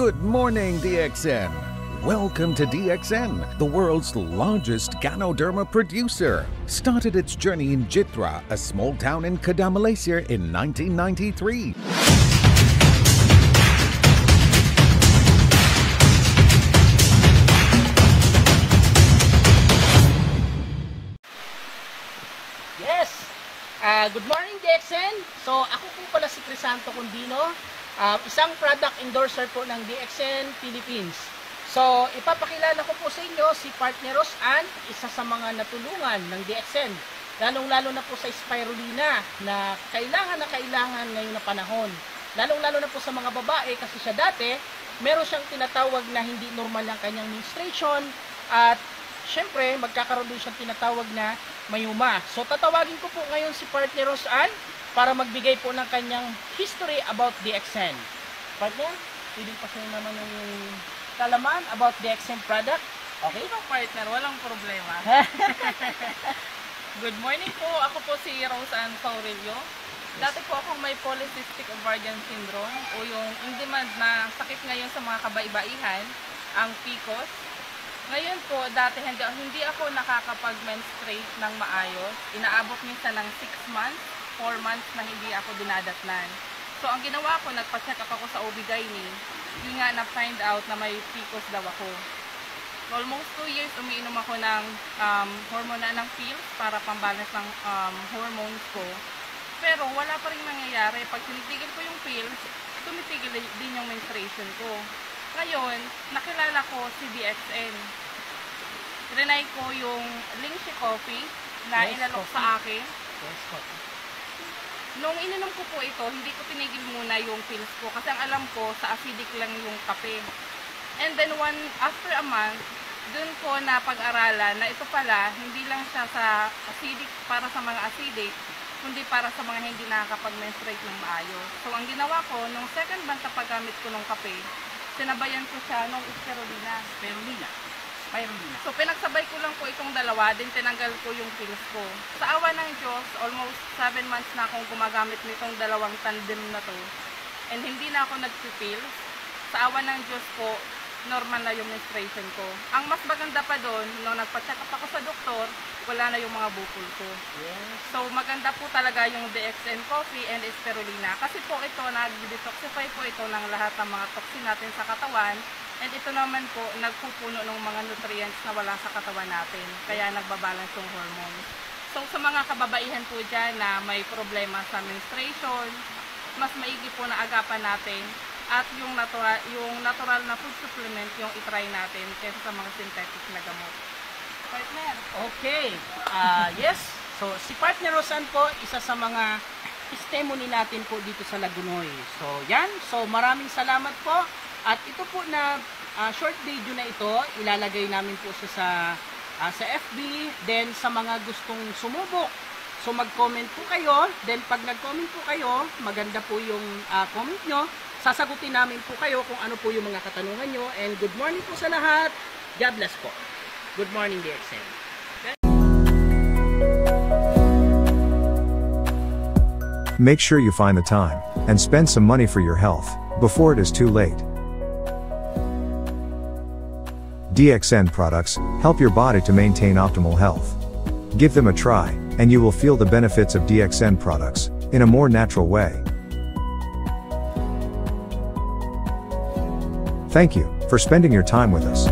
Good morning, DXN. Welcome to DXN, the world's largest Ganoderma producer. Started its journey in Jitra, a small town in Kedah, Malaysia in 1993. Yes! Good morning, DXN. So, ako po pala si Crisanto Condino, isang product endorser po ng DXN Philippines. So, ipapakilala ko po sa inyo si Partner Rosann, isa sa mga natulungan ng DXN. Lalong-lalo na po sa spirulina na kailangan ngayon na panahon. Lalong-lalo na po sa mga babae kasi siya dati, meron siyang tinatawag na hindi normal ang kanyang menstruation at syempre, magkakaroon din siyang tinatawag na mayuma. So, tatawagin ko po ngayon si Partner Rosann para magbigay po ng kanyang history about DXN. Partner, pwede pa siya naman yung kalaman about DXN product. Okay? Ito, partner, walang problema. Good morning po. Ako po si Rosann Saurelio. Dati po akong may polycystic ovarian syndrome o yung in-demand na sakit ngayon sa mga kabaibaihan, ang PCOS. Ngayon po, dati hindi ako nakakapag-menstruate ng maayos. Inaabot minsan ng 6 months, 4 months na hindi ako dinadatnan. So, ang ginawa ko, nagpa-check up ako sa OB-GYN. Hindi nga na-find out na may PCOS daw ako. Almost 2 years, umiinom ako ng hormonal ng pills para pambalance ng hormones ko. Pero wala pa rin nangyayari. Pag tinitigil ko yung pills, tumitigil din yung menstruation ko. Ngayon, nakilala ko si DXN. Trinay ko yung Lyngsy Coffee na inalok sa akin. Yes, coffee. Nung ininom ko po ito, hindi ko tinigil muna yung pills ko kasi ang alam ko, sa acidic lang yung kape. And then after a month, dun ko napag-aralan na ito pala, hindi lang siya sa acidic para sa mga acidic, kundi para sa mga hindi nakakapag-menstruate ng maayos. So, ang ginawa ko, nung second month na paggamit ko ng kape, sinabayan ko siya nung spirulina. So, pinagsabay ko lang po itong dalawa, din tinanggal ko yung pills ko. Sa awa ng Diyos, almost 7 months na akong gumagamit nitong dalawang tandem na to. And hindi na ako nagpipills. Sa awa ng Diyos po, normal na yung menstruation ko. Ang mas maganda pa doon, nung nagpa-check up ako sa doktor, wala na yung mga bukol ko. Yes. So, maganda po talaga yung DXN Coffee and spirulina. Kasi po ito, nag-detoxify po ito ng lahat ng mga toxin natin sa katawan. And ito naman po, nagpupuno ng mga nutrients na wala sa katawan natin. Kaya nagbabalance yung hormones. So, sa mga kababaihan po dyan na may problema sa menstruation, mas maigi po na agapan natin. At yung natural na food supplement, yung itry natin kaysa sa mga synthetic na gamot. Partner. Okay. Yes. So, si Partner Rosann po, isa sa mga testimony natin po dito sa Lagunoy. So, yan. So, maraming salamat po. At ito po na short video na ito, ilalagay namin po sa FB. Then, sa mga gustong sumubok. So, mag-comment po kayo. Then, pag nag-comment po kayo, maganda po yung comment nyo. Sasagutin namin po kayo kung ano po yung mga katanungan nyo. And good morning po sa lahat. God bless po. Good morning, DXN. Make sure you find the time and spend some money for your health before it is too late. DXN products help your body to maintain optimal health. Give them a try, and you will feel the benefits of DXN products in a more natural way. Thank you for spending your time with us.